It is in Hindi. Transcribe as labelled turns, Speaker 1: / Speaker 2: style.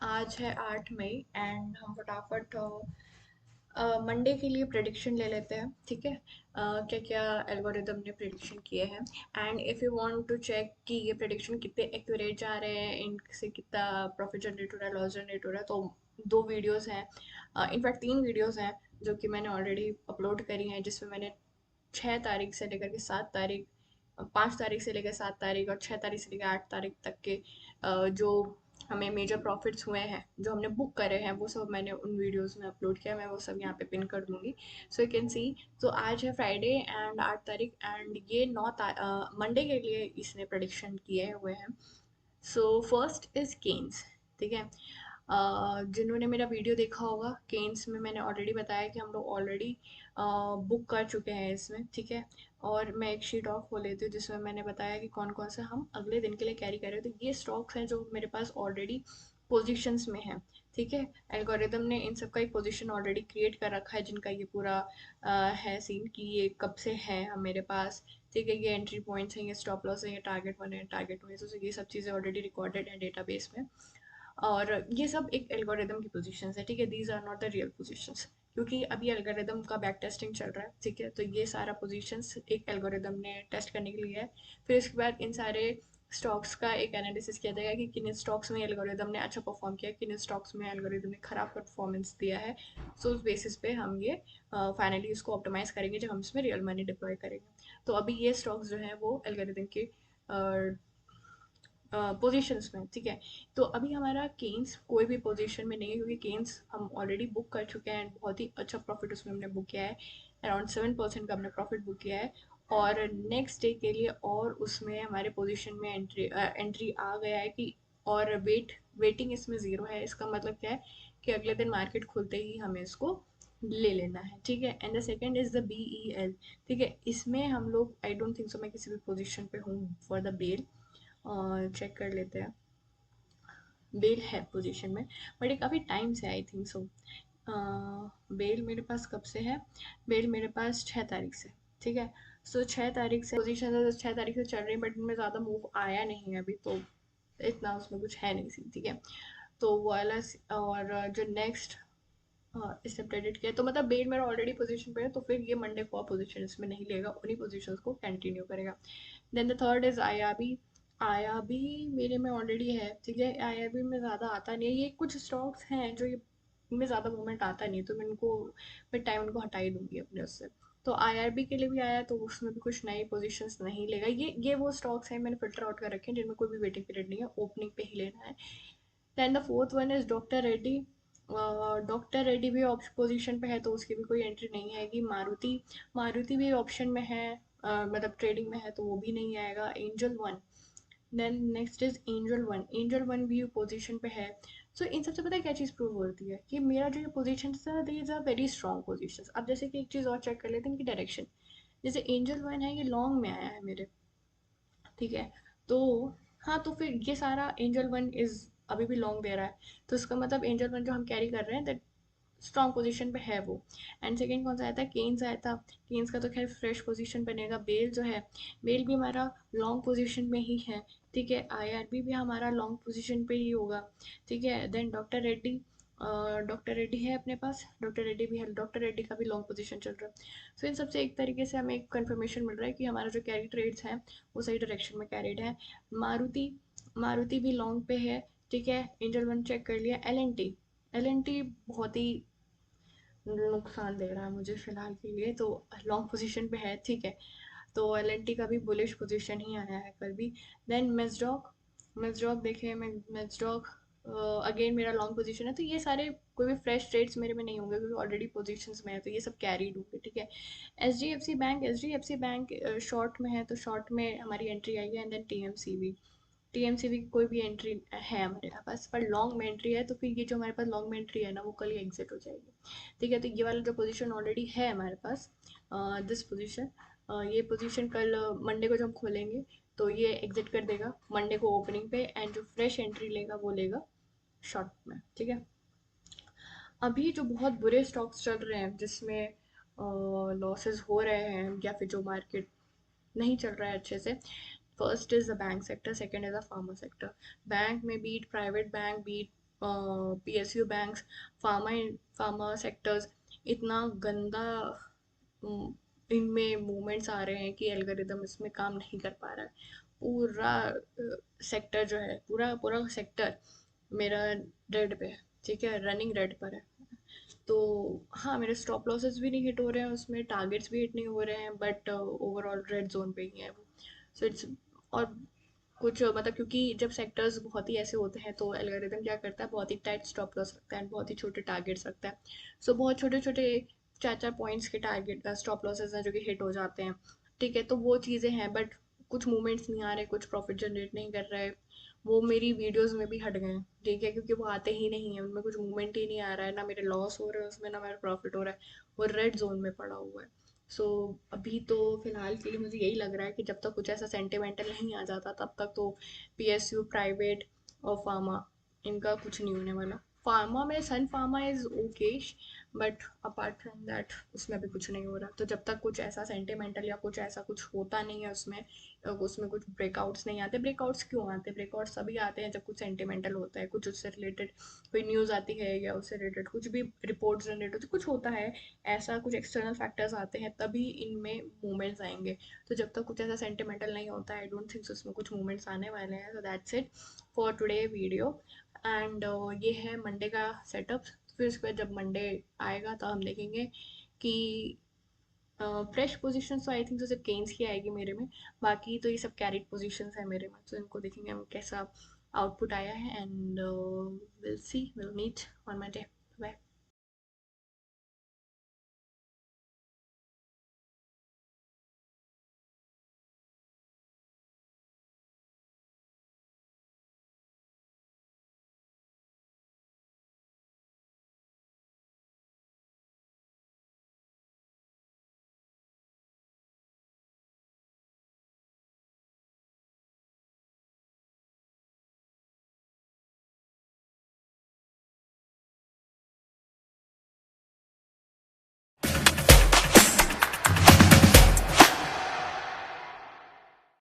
Speaker 1: आज है 8 मई एंड हम फटाफट मंडे के लिए प्रेडिक्शन ले लेते हैं। ठीक है, क्या क्या एल्गोरिदम ने प्रेडिक्शन किए हैं and if you want to check कि ये प्रेडिक्शन कितने एक्यूरेट जा रहे हैं, इनसे कितना प्रॉफिट जनरेट हो रहा है, लॉस जनरेट हो रहा है, तो दो वीडियोस हैं, इनफैक्ट तीन वीडियोस हैं जो कि मैंने ऑलरेडी अपलोड करी हैं, जिसमें मैंने 6 तारीख से लेकर के 7 तारीख, 5 तारीख से लेकर 7 तारीख और 6 तारीख से लेकर 8 तारीख तक के जो हमें मेजर प्रॉफिट्स हुए हैं, जो हमने बुक करे हैं, वो सब मैंने उन वीडियोस में अपलोड किया। मैं वो सब यहाँ पे पिन कर दूंगी सो यू कैन सी। तो आज है फ्राइडे एंड 8 तारीख एंड ये मंडे के लिए इसने प्रडिक्शन किए हुए हैं। So first is Kaynes. ठीक है, जिन्होंने मेरा वीडियो देखा होगा केन्स में, मैंने ऑलरेडी बताया कि हम लोग ऑलरेडी बुक कर चुके हैं इसमें। ठीक है, और मैं एक शीट ऑफ खोल लेती हूँ जिसमें मैंने बताया कि कौन कौन से हम अगले दिन के लिए कैरी कर रहे हैं। तो ये स्टॉक्स हैं जो मेरे पास ऑलरेडी पोजीशंस में हैं। ठीक है, एल्गोरिदम ने इन सब का एक पोजीशन ऑलरेडी क्रिएट कर रखा है, जिनका ये पूरा है सीन कि ये कब से है हम मेरे पास। ठीक है, ये एंट्री पॉइंट्स हैं, ये स्टॉप लॉस है, ये टारगेट 1 है, टारगेट 2 है, तो ये सब चीज़ें ऑलरेडी रिकॉर्डेड हैं डेटाबेस में। और ये सब एक एल्गोरिदम की पोजीशंस है। ठीक है, these are not the real positions, क्योंकि अभी एल्गोरिदम का बैक टेस्टिंग चल रहा है। ठीक है, तो ये सारा पोजीशंस एक एल्गोरिदम ने टेस्ट करने के लिए है। फिर इसके बाद इन सारे स्टॉक्स का एक एनालिसिस किया जाएगा कि किन स्टॉक्स में एल्गोरिदम ने अच्छा परफॉर्म किया, किन स्टॉक्स में एल्गोरिदम ने खराब परफॉर्मेंस दिया है। सो उस बेसिस पे हम ये फाइनली इसको ऑप्टिमाइज करेंगे जब हम इसमें रियल मनी डिप्लॉय करेंगे। तो अभी ये स्टॉक्स जो है वो एल्गोरिदम के पोजीशंस में। ठीक है, तो अभी हमारा केन्स कोई भी पोजीशन में नहीं है, क्योंकि केन्स हम ऑलरेडी बुक कर चुके हैं। बहुत ही अच्छा प्रॉफिट उसमें हमने बुक किया है, अराउंड 7% का हमने प्रॉफिट बुक किया है। और नेक्स्ट डे के लिए और उसमें हमारे पोजीशन में एंट्री आ गया है कि, और वेटिंग इसमें ज़ीरो है। इसका मतलब क्या है कि अगले दिन मार्केट खुलते ही हमें इसको ले लेना है। ठीक है, and the second is the BEL। ठीक है, इसमें हम लोग, आई डोंट थिंक सो मैं किसी भी पोजीशन पे हूँ फॉर द बेल, चेक कर लेते हैं। बेल है पोजीशन में, बट ये काफ़ी टाइम से, आई थिंक सो। बेल मेरे पास कब से है? बेल मेरे पास 6 तारीख से। ठीक है, सो 6 तारीख से पोजीशन है, 6 तारीख से चल रही है, बट इनमें ज़्यादा मूव आया नहीं है अभी, तो इतना उसमें कुछ है नहीं सी। ठीक है, तो वो वाला और जो नेक्स्ट इससे प्रेडिक्ट किया, तो मतलब बेल मेरा ऑलरेडी पोजीशन पे है, तो फिर ये मंडे को पोजीशन इसमें नहीं लेगा, उन्हीं पोजीशंस को कंटिन्यू करेगा। Then the third is IRB। IRB मेरे में ऑलरेडी है। ठीक है, IRB में ज़्यादा आता नहीं है, ये कुछ स्टॉक्स हैं जो ये इनमें ज़्यादा मूवमेंट आता नहीं है, तो मैं टाइम उनको हटा ही दूंगी अपने उससे। तो IRB के लिए भी आया, तो उसमें भी कुछ नई पोजीशंस नहीं लेगा। ये वो स्टॉक्स हैं मैंने फिल्टर आउट कर रखे हैं जिनमें कोई भी वेटिंग पीरियड नहीं है, ओपनिंग पे ही लेना है। Then the fourth one is doctor Reddy. Doctor Reddy भी ऑप्शन पोजीशन पे है, तो उसकी भी कोई एंट्री नहीं आएगी। मारुति, मारुति भी ऑप्शन में है, मतलब ट्रेडिंग में है, तो वो भी नहीं आएगा। Angel One, then next is Angel One. Angel One भी पोजीशन पे है। सो इन सबसे पता है क्या चीज़ प्रूव होती है कि मेरा जो ये पोजीशन है, these are very strong position. अब जैसे कि एक चीज़ और चेक कर लेते हैं इनकी डायरेक्शन। जैसे एंजल वन है, ये लॉन्ग में आया है मेरे। ठीक है, तो हाँ, तो फिर ये सारा एंजल वन इज अभी भी लॉन्ग दे रहा है, तो इसका मतलब एंजल वन जो हम कैरी कर रहे हैं दैट स्ट्रॉन्ग पोजीशन पे है वो। एंड सेकंड कौन सा आया था? केन्स आया था। केन्स का तो खैर फ्रेश पोजीशन बनेगा। बेल जो है, बेल भी हमारा लॉन्ग पोजीशन में ही है। ठीक है, IRB भी हमारा लॉन्ग पोजीशन पे ही होगा। ठीक है, then doctor Reddy, doctor Reddy है अपने पास, डॉक्टर रेड्डी भी है, डॉक्टर रेड्डी का भी लॉन्ग पोजीशन चल रहा है। सो इन सबसे एक तरीके से हमें एक कंफर्मेशन मिल रहा है कि हमारा जो कैरी ट्रेड्स हैं वो सही डायरेक्शन में कैरिड है। मारुति, मारुति भी लॉन्ग पे है। ठीक है, एंजल वन चेक कर लिया। LNT, LNT बहुत ही नुकसान दे रहा है मुझे फिलहाल के लिए, तो लॉन्ग पोजीशन पे है। ठीक है, तो LNT का भी बुलिश पोजीशन ही आया है कल भी। देन मेजडॉक, मेजडॉक देखे, मेजडॉक अगेन मेरा लॉन्ग पोजीशन है। तो ये सारे कोई भी फ्रेश ट्रेड्स मेरे में नहीं होंगे, क्योंकि ऑलरेडी पोजीशंस में है, तो ये सब कैरीड होंगे। ठीक है, HDFC bank, HDFC bank short में है, तो शॉर्ट में हमारी एंट्री आई है। एंड देन TMCV, TMCV की कोई भी एंट्री है हमारे पास, पर लॉन्ग में एंट्री है, तो फिर ये जो हमारे पास लॉन्ग में एंट्री है ना, वो कल ही एग्जिट हो जाएगी। ठीक है, तो ये वाला जो पोजीशन ऑलरेडी है हमारे पास, दिस पोजीशन, ये पोजीशन कल मंडे को जब हम खोलेंगे तो ये एग्जिट कर देगा मंडे को ओपनिंग पे, एंड जो फ्रेश एंट्री लेगा वो लेगा शॉर्ट में। ठीक है, अभी जो बहुत बुरे स्टॉक्स चल रहे हैं जिसमें लॉसेस हो रहे हैं, या फिर जो मार्केट नहीं चल रहा है अच्छे से, first is the bank sector, second is the pharma sector. Bank में beat private bank, beat PSU banks, pharma pharma sectors, इतना गंदा इनमें मूवमेंट्स आ रहे हैं कि एल्गोरिदम इसमें काम नहीं कर पा रहा है। पूरा सेक्टर जो है, पूरा पूरा सेक्टर मेरा रेड पे है, ठीक है, रनिंग रेड पर है। तो हाँ, मेरे स्टॉप लॉसेस भी नहीं हिट हो रहे हैं उसमें, टारगेट्स भी हिट नहीं हो रहे हैं, बट ओवरऑल रेड जोन पे ही है वो। सो इट्स, और कुछ मतलब क्योंकि जब सेक्टर्स बहुत ही ऐसे होते हैं तो एल्गोरिदम क्या करता है, बहुत ही टाइट स्टॉप लॉस रखता है, बहुत ही छोटे टारगेट्स रखता है। सो बहुत छोटे छोटे 4-4 पॉइंट्स के टारगेट स्टॉप लॉसेस हैं जो कि हिट हो जाते हैं, ठीक है। तो वो चीज़ें हैं, बट कुछ मूवमेंट्स नहीं आ रहे, कुछ प्रॉफिट जनरेट नहीं कर रहे। वो मेरी वीडियोस में भी हट गए हैं, ठीक है, क्योंकि वो आते ही नहीं है, उनमें कुछ मूवमेंट ही नहीं आ रहा है, ना मेरे लॉस हो रहे हैं उसमें, ना मेरा प्रॉफिट हो रहा है। वो रेड जोन में पड़ा हुआ है। सो अभी तो फिलहाल के लिए मुझे यही लग रहा है कि जब तक कुछ ऐसा सेंटिमेंटल नहीं आ जाता तब तक तो PSU प्राइवेट और फार्मा, इनका कुछ नहीं होने वाला। फार्मा में Sun Pharma is okay, but apart from that उसमें अभी कुछ नहीं हो रहा। तो जब तक कुछ ऐसा सेंटिमेंटल या कुछ ऐसा कुछ होता नहीं है उसमें, उसमें कुछ ब्रेकआउट्स नहीं आते। ब्रेकआउट्स क्यों आते हैं? ब्रेकआउट्स तभी आते हैं जब कुछ सेंटिमेंटल होता है, कुछ उससे रिलेटेड कोई न्यूज़ आती है या उससे रिलेटेड कुछ भी रिपोर्ट जनरेट होती, कुछ होता है ऐसा, कुछ एक्सटर्नल फैक्टर्स आते हैं, तभी इनमें मूवमेंट्स आएंगे। तो जब तक कुछ ऐसा सेंटिमेंटल नहीं होता, आई डोंट थिंक उसमें कुछ मूवमेंट्स आने वाले हैं। तो that's it for today video. And ये है मंडे का सेटअप। फिर उसके बाद जब मंडे आएगा तो हम देखेंगे कि फ्रेश पोजीशन। तो आई थिंक तो सिर्फ केन्स की आएगी मेरे में, बाकी तो ये सब कैरिड पोजीशंस है मेरे में। तो इनको देखेंगे हम कैसा आउटपुट आया है, and will see, will meet on Monday.